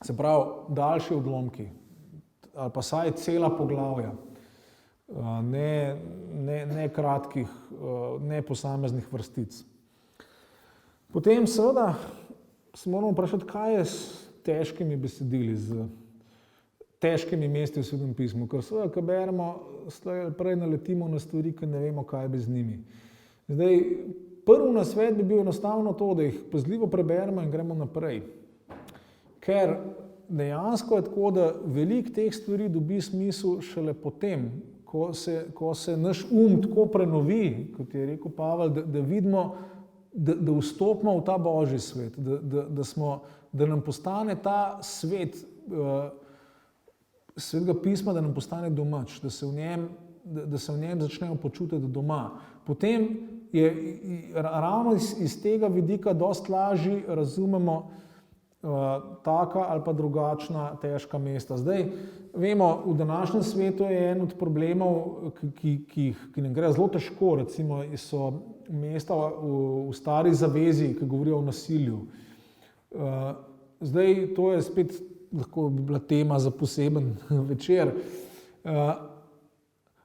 Se pravi, daljši odlomki ali pa saj cela poglavja, ne kratkih, ne posameznih vrstic. Potem seveda se moramo vprašati, kaj je s težkimi besedili, z težkimi mesti v Svetem pismu, ker seveda, ko beremo, prej naletimo na stvari, ki ne vemo, kaj bi z njimi. Zdaj, prvi nasvet bi bil enostavno to, da jih pazljivo preberemo in gremo naprej. Ker dejansko je tako, da veliko teh stvari dobi smisel šele potem, ko se naš tako prenovi, kot je rekel Pavel, da vidimo, da vstopimo v ta Božji svet, da nam postane ta svet Svetega pisma, da nam postane domač, da se v njem začnemo počutiti doma. Potem je ravno iz tega vidika dosti lažje razumemo taka ali pa drugačna težka mesta. Zdaj, vemo, v današnjem svetu je en od problemov, ki nam gre zelo težko, recimo so mesta v stari zavezi, ki govorijo o nasilju. Zdaj, to je spet lahko bi bila tema za poseben večer,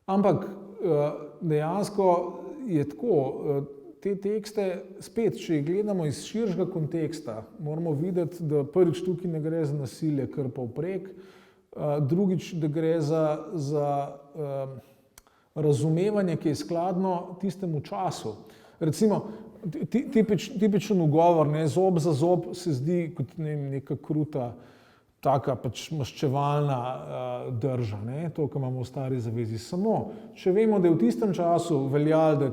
ampak dejansko je tako, te tekste, spet, če jih gledamo iz širšega konteksta, moramo videti, da prvič tukaj ne gre za nasilje kar povprek, drugič, da gre za razumevanje, ki je skladno tistemu času. Recimo, tipičen ugovor, zob za zob se zdi kot neka kruta, taka pač maščevalna drža, to, kar imamo v stari zavezi. Samo, če vemo, da je v tistem času veljalo, da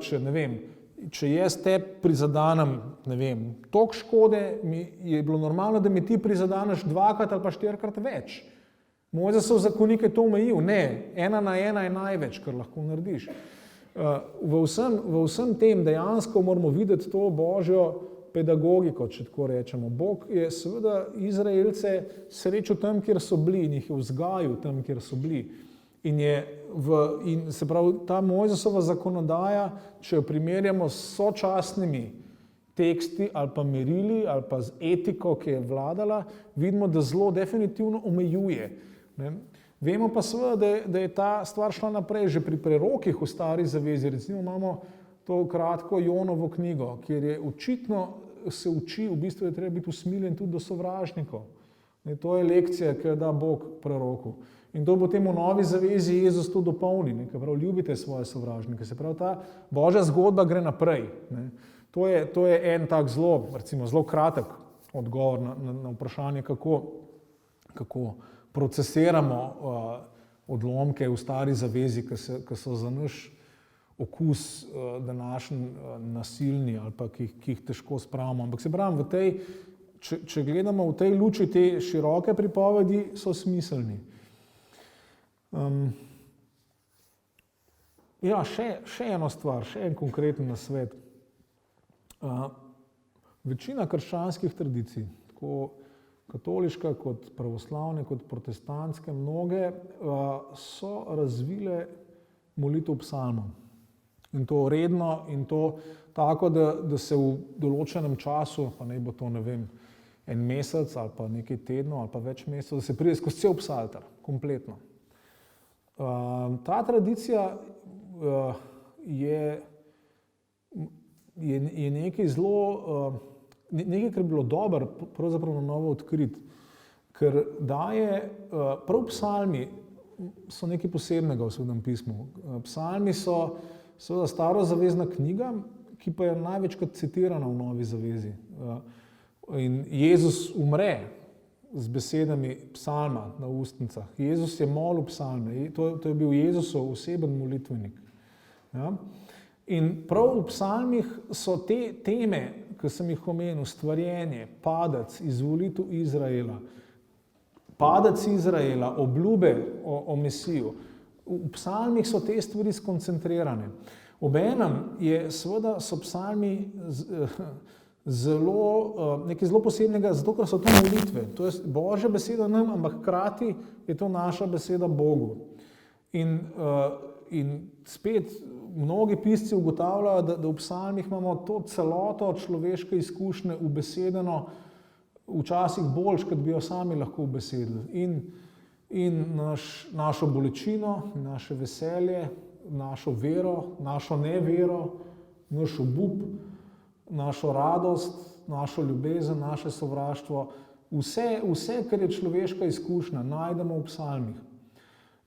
če jaz te prizadanem, toliko škode, je bilo normalno, da mi ti prizadaneš 2-krat ali pa 4-krat več. Mojzesov zakonik je to omejil. Ne, 1 na 1 je največ, kar lahko narediš. V vsem tem dejansko moramo videti to božjo pedagogiko, če tako rečemo. Bog je seveda Izraelce srečal tam, kjer so bili, in jih je vzgajal tam, kjer so bili. In se pravi, ta Mojzesova zakonodaja, če jo primerjamo s sočasnimi teksti ali pa merili ali pa z etiko, ki je vladala, vidimo, da zelo definitivno omejuje. Vemo pa seveda, da je ta stvar šla naprej že pri prerokih v stari zavezi. Recimo imamo to kratko Jonovo knjigo, kjer je očitno se uči, v bistvu je treba biti usmiljen tudi do sovražnikov. To je lekcija, ki jo da Bog preroku. In to potem v novi zavezi Jezus to dopolni, ki pravi, ljubite svoje sovražnike. Se pravi, ta božja zgodba gre naprej. To je en tak zelo kratek odgovor na vprašanje, kako procesiramo odlomke v stari zavezi, ki so za naš okus današnji nasilni ali pa ki jih težko spravimo. Ampak se pravim, če gledamo v tej luči te široke pripovedi, so smiselni. Še eno stvar, še en konkreten nasvet. Večina krščanskih tradicij, tako katoliška kot pravoslavne, kot protestantske, mnoge so razvile molitev psalmov. In to redno in to tako, da se v določenem času, pa naj bo to, en mesec ali pa nekaj tednov ali pa več mesecev, da se pride skozi cel psalter, kompletno. Ta tradicija je nekaj zelo, nekaj, kar je bilo dobro, pravzaprav na novo odkrit, ker daje, prav psalmi so nekaj posebnega v Svetem pismu. Psalmi so seveda starozavezna knjiga, ki pa je največkrat citirana v Novi zavezi. In Jezus umre z besedami psalma na ustnicah. Jezus je molil psalme, to je bil Jezusov oseben molitvenik. In prav v psalmih so te teme, ki sem jih omenil, stvarjenje, padec, izvolitev Izraela, obljube o Mesiju. V psalmih so te stvari skoncentrirane. Obenem so psalmi nekaj zelo posebnega, zato ker so to molitve. To je Božja beseda nam, ampak hkrati je to naša beseda Bogu. In spet mnogi pisci ugotavljajo, da v psalmih imamo to celoto človeške izkušnje ubesedeno, včasih boljš, kot bi jo sami lahko ubesedili. In našo bolečino, naše veselje, našo vero, našo nevero, naš obup, našo radost, našo ljubezen, naše sovraštvo, vse, kar je človeška izkušnja, najdemo v psalmih.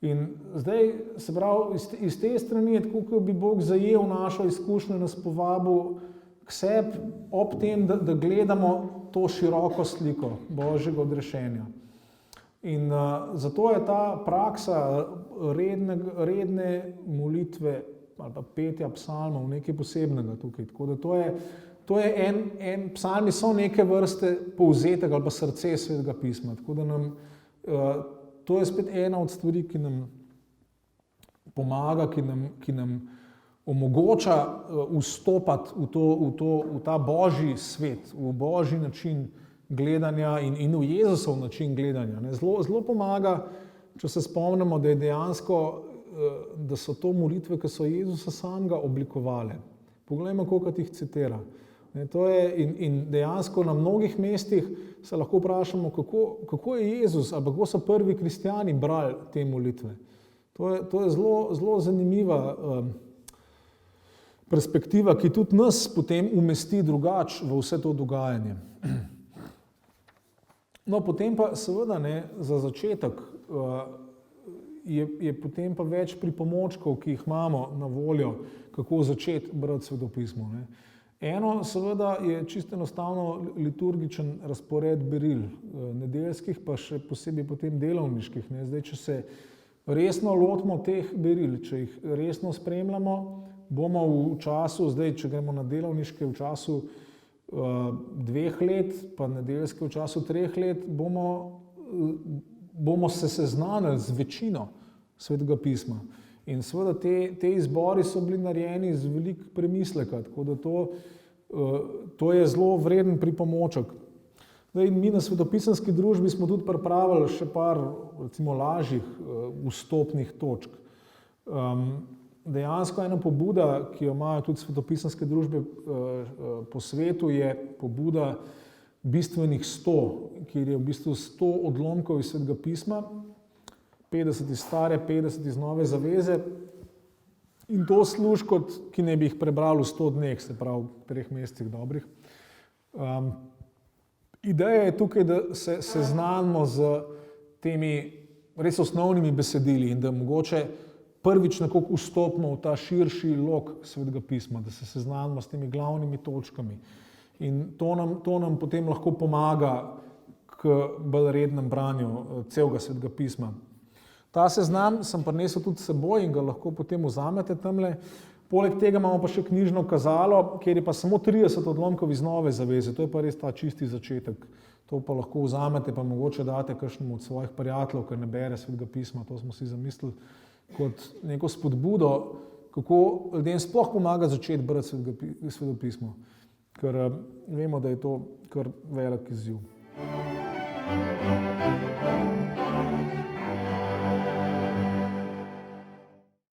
In zdaj, se pravi, iz te strani je tako, kot bi Bog zajel našo izkušnjo, nas povabil k sebi ob tem, da gledamo to široko sliko Božjega odrešenja. In zato je ta praksa redne molitve ali pa petja psalmov nekaj posebnega tukaj. Tako da to je psalmi so neke vrste povzetek ali pa srce Svetega pisma. Tako da to je spet ena od stvari, ki nam pomaga, ki nam omogoča vstopati v ta Božji svet, v Božji način gledanja in v Jezusov način gledanja. Zelo pomaga, če se spomnimo, da je dejansko, da so to molitve, ki so Jezusa samega oblikovale. Poglejmo, koliko jih citira. In dejansko na mnogih mestih se lahko vprašamo, kako je Jezus ali kako so prvi kristjani brali te molitve. To je zelo zanimiva perspektiva, ki tudi nas potem umesti drugače v vse to dogajanje. No, potem pa seveda za začetek je potem pa več pripomočkov, ki jih imamo na voljo, kako začeti brati Sveto pismo. Eno seveda je čisto enostavno liturgičen razpored beril, nedeljskih pa še posebej potem delovniških. Zdaj, če se resno lotimo teh beril, če jih resno spremljamo, bomo v času, zdaj, če gremo na delovniške v času 2 let, pa nedeljske v času 3 let, bomo se seznanili z večino Svetega pisma. In seveda te izbori so bili narejeni z veliko premisleka, tako da to je zelo vreden pripomoček. Zdaj, mi na Svetopisemski družbi smo tudi pripravili še par recimo lažjih vstopnih točk. Dejansko ena pobuda, ki jo imajo tudi Svetopisemske družbe po svetu, je pobuda bistvenih 100, kjer je v bistvu 100 odlomkov iz Svetega pisma, 50 iz stare, 50 iz nove zaveze, in to služi kot, ki ne bi jih prebrali v 100 dneh, se pravi v 3 mesecih dobrih. Ideja je tukaj, da se seznanimo z temi res osnovnimi besedili in da mogoče prvič nekako vstopimo v ta širši lok Svetega pisma, da se seznanimo s temi glavnimi točkami. In to nam potem lahko pomaga k bolj rednem branju celega Svetega pisma. Ta seznam sem prinesel tudi s seboj in ga lahko potem vzamete tamle. Poleg tega imamo pa še knjižno kazalo, kjer je pa samo 30 odlomkov iz nove zaveze. To je pa res ta čisti začetek. To pa lahko vzamete, pa mogoče date kakšnemu od svojih prijateljev, ker ne bere Svetega pisma. To smo si zamislili kot neko spodbudo, kako ljudem sploh pomaga začeti brati Sveto pismo. Ker vemo, da je to kar velik izziv.